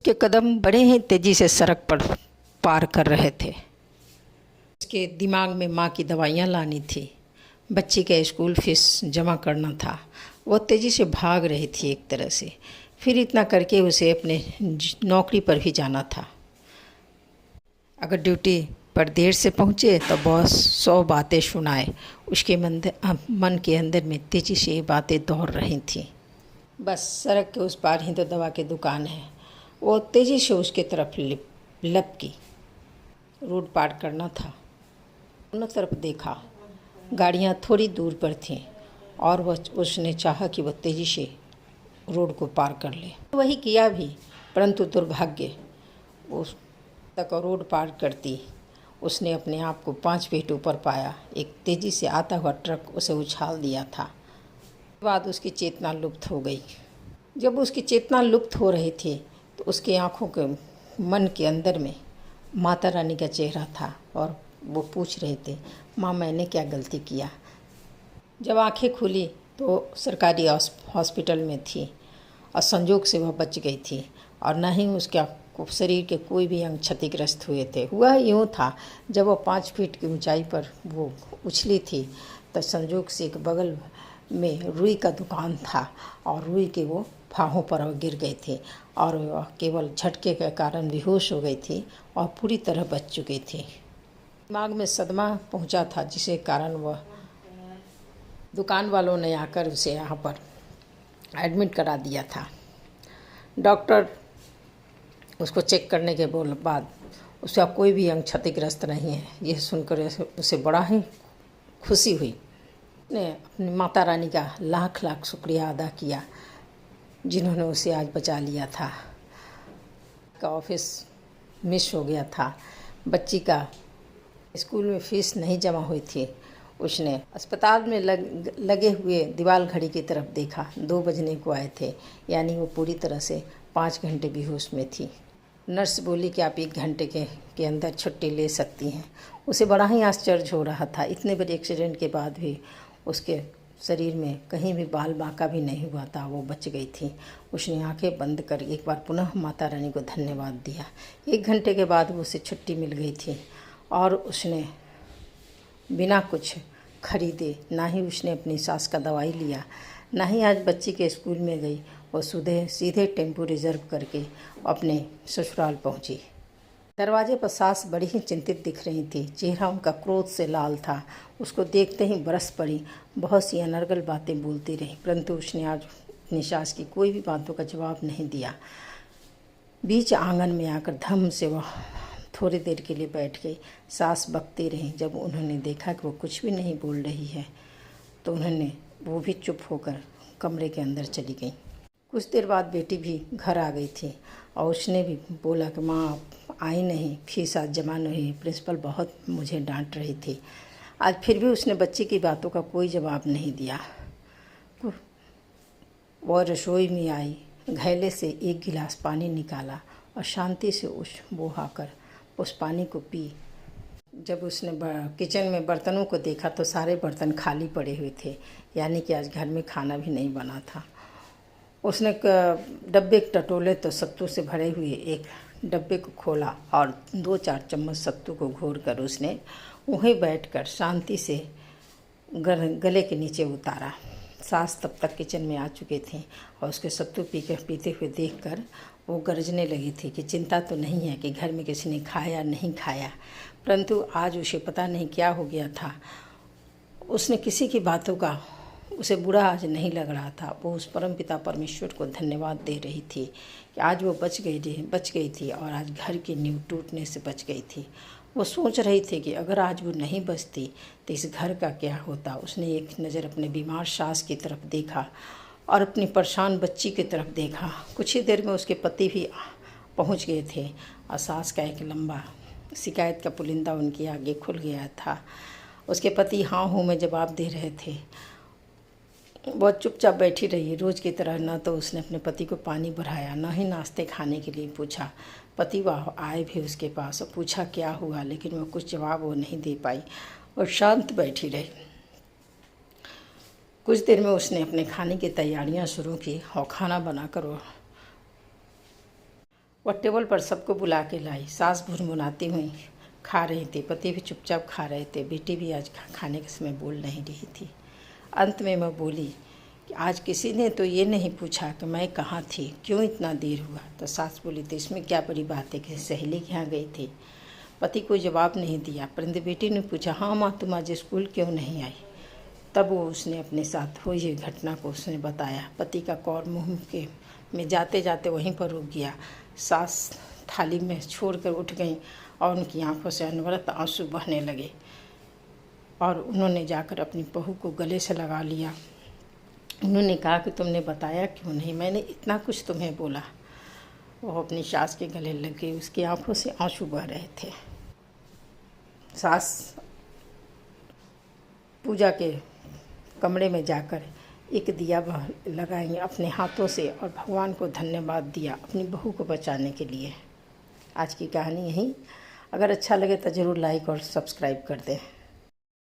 के कदम बड़े ही तेजी से सड़क पर पार कर रहे थे। उसके दिमाग में माँ की दवाइयाँ लानी थी, बच्ची का स्कूल फीस जमा करना था। वो तेज़ी से भाग रही थी एक तरह से। फिर इतना करके उसे अपने नौकरी पर भी जाना था। अगर ड्यूटी पर देर से पहुँचे तो बॉस 100 बातें सुनाए। उसके मन के अंदर में तेज़ी से ये बातें दौड़ रही थीं। बस सड़क के उस पार ही तो दवा की दुकान है। वो तेज़ी से उसके तरफ लपकी। रोड पार करना था। दोनों तरफ देखा, गाड़ियाँ थोड़ी दूर पर थीं और उसने चाहा कि वह तेज़ी से रोड को पार कर ले। वही किया भी, परंतु दुर्भाग्य उस तक रोड पार करती उसने अपने आप को 5 फीट ऊपर पाया। एक तेज़ी से आता हुआ ट्रक उसे उछाल दिया था। बाद उसकी चेतना लुप्त हो गई। जब उसकी चेतना लुप्त हो रही थी तो उसकी आँखों के मन के अंदर में माता रानी का चेहरा था और वो पूछ रहे थे, माँ मैंने क्या गलती किया। जब आंखें खुली तो सरकारी हॉस्पिटल में थी और संजोग से वह बच गई थी और न ही उसका शरीर के कोई भी अंग क्षतिग्रस्त हुए थे। हुआ यूँ था, जब वह 5 फीट की ऊंचाई पर वो उछली थी तो संजोग से एक बगल में रुई का दुकान था और रुई के वो फाहों पर वह गिर गई थी और वह केवल झटके के कारण बेहोश हो गई थी और पूरी तरह बच चुकी थी। दिमाग में सदमा पहुंचा था, जिसके कारण वह दुकान वालों ने आकर उसे यहाँ पर एडमिट करा दिया था। डॉक्टर उसको चेक करने के बाद उसका कोई भी अंग क्षतिग्रस्त नहीं है। यह सुनकर उसे बड़ा ही खुशी हुई। ने अपनी माता रानी का लाख लाख शुक्रिया अदा किया, जिन्होंने उसे आज बचा लिया था। का ऑफिस मिस हो गया था, बच्ची का स्कूल में फीस नहीं जमा हुई थी। उसने अस्पताल में लगे हुए दीवार घड़ी की तरफ देखा। 2 बजने को आए थे, यानी वो पूरी तरह से 5 घंटे बेहोश में थी। नर्स बोली कि आप 1 घंटे के अंदर छुट्टी ले सकती हैं। उसे बड़ा ही आश्चर्य हो रहा था। इतने बड़े एक्सीडेंट के बाद भी उसके शरीर में कहीं भी बाल बांका भी नहीं हुआ था। वो बच गई थी। उसने आंखें बंद कर एक बार पुनः माता रानी को धन्यवाद दिया। 1 घंटे के बाद उसे छुट्टी मिल गई थी और उसने बिना कुछ खरीदे, ना ही उसने अपनी सास का दवाई लिया, ना ही आज बच्ची के स्कूल में गई। वो सीधे टेम्पो रिजर्व करके अपने ससुराल पहुंची। दरवाजे पर सास बड़ी ही चिंतित दिख रही थी। चेहरा उनका क्रोध से लाल था। उसको देखते ही बरस पड़ी। बहुत सी अनर्गल बातें बोलती रही, परंतु उसने आज अपनी सास की कोई भी बातों का जवाब नहीं दिया। बीच आंगन में आकर धम से वह थोड़ी देर के लिए बैठ गई। सास बकती रही। जब उन्होंने देखा कि वो कुछ भी नहीं बोल रही है तो वो भी चुप होकर कमरे के अंदर चली गई। कुछ देर बाद बेटी भी घर आ गई थी और उसने भी बोला कि माँ आई नहीं, फीस आज जमा नहीं, प्रिंसिपल बहुत मुझे डांट रही थी। आज फिर भी उसने बच्ची की बातों का कोई जवाब नहीं दिया। वो रसोई में आई, घैले से 1 गिलास पानी निकाला और शांति से वो आकर उस पानी को पी। जब उसने किचन में बर्तनों को देखा तो सारे बर्तन खाली पड़े हुए थे, यानी कि आज घर में खाना भी नहीं बना था। उसने डब्बे टटोले तो सत्तू से भरे हुए एक डब्बे को खोला और 2-4 चम्मच सत्तू को घोरकर उसने वहीं बैठकर शांति से गले के नीचे उतारा। सास तब तक किचन में आ चुके थे और उसके सत्तू पीते हुए देखकर वो गरजने लगी थी कि चिंता तो नहीं है कि घर में किसी ने खाया नहीं खाया, परंतु आज उसे पता नहीं क्या हो गया था। उसने किसी की बातों का उसे बुरा आज नहीं लग रहा था। वो उस परमपिता परमेश्वर को धन्यवाद दे रही थी कि आज वो बच गई थी और आज घर की नींव टूटने से बच गई थी। वो सोच रही थी कि अगर आज वो नहीं बचती तो इस घर का क्या होता। उसने एक नज़र अपने बीमार सास की तरफ देखा और अपनी परेशान बच्ची की तरफ देखा। कुछ ही देर में उसके पति भी पहुंच गए थे और सास का एक लंबा शिकायत का पुलिंदा उनके आगे खुल गया था। उसके पति हाँ हूँ में जवाब दे रहे थे। बहुत चुपचाप बैठी रही रोज़ की तरह। न तो उसने अपने पति को पानी बढ़ाया, न ही नाश्ते खाने के लिए पूछा। पति वह आए भी उसके पास और पूछा क्या हुआ, लेकिन वह कुछ जवाब वो नहीं दे पाई और शांत बैठी रही। कुछ देर में उसने अपने खाने की तैयारियां शुरू की और खाना बनाकर वह टेबल पर सबको बुला के लाई। सास भुनभुनाती हुई खा रही थी, पति भी चुपचाप खा रहे थे। बेटी भी आज खाने के समय बोल नहीं रही थी। अंत में मैं बोली कि आज किसी ने तो ये नहीं पूछा कि मैं कहाँ थी, क्यों इतना देर हुआ। तो सास बोली तो इसमें क्या बड़ी बात है, किसी सहेली के यहाँ गई थी। पति को जवाब नहीं दिया, परंतु बेटी ने पूछा, हाँ माँ, तुम आज स्कूल क्यों नहीं आई। तब वो उसने अपने साथ हुई ये घटना को उसने बताया। पति का कौर मुँह के में जाते जाते वहीं पर रुक गया। सास थाली में छोड़कर उठ गईं और उनकी आंखों से अनवरत आंसू बहने लगे और उन्होंने जाकर अपनी बहू को गले से लगा लिया। उन्होंने कहा कि तुमने बताया क्यों नहीं, मैंने इतना कुछ तुम्हें बोला। वो अपनी सास के गले लग गई, उसकी आंखों से आंसू बह रहे थे। सास पूजा के कमरे में जाकर एक दिया लगाई अपने हाथों से और भगवान को धन्यवाद दिया अपनी बहू को बचाने के लिए। आज की कहानी यही। अगर अच्छा लगे तो ज़रूर लाइक और सब्सक्राइब कर दें।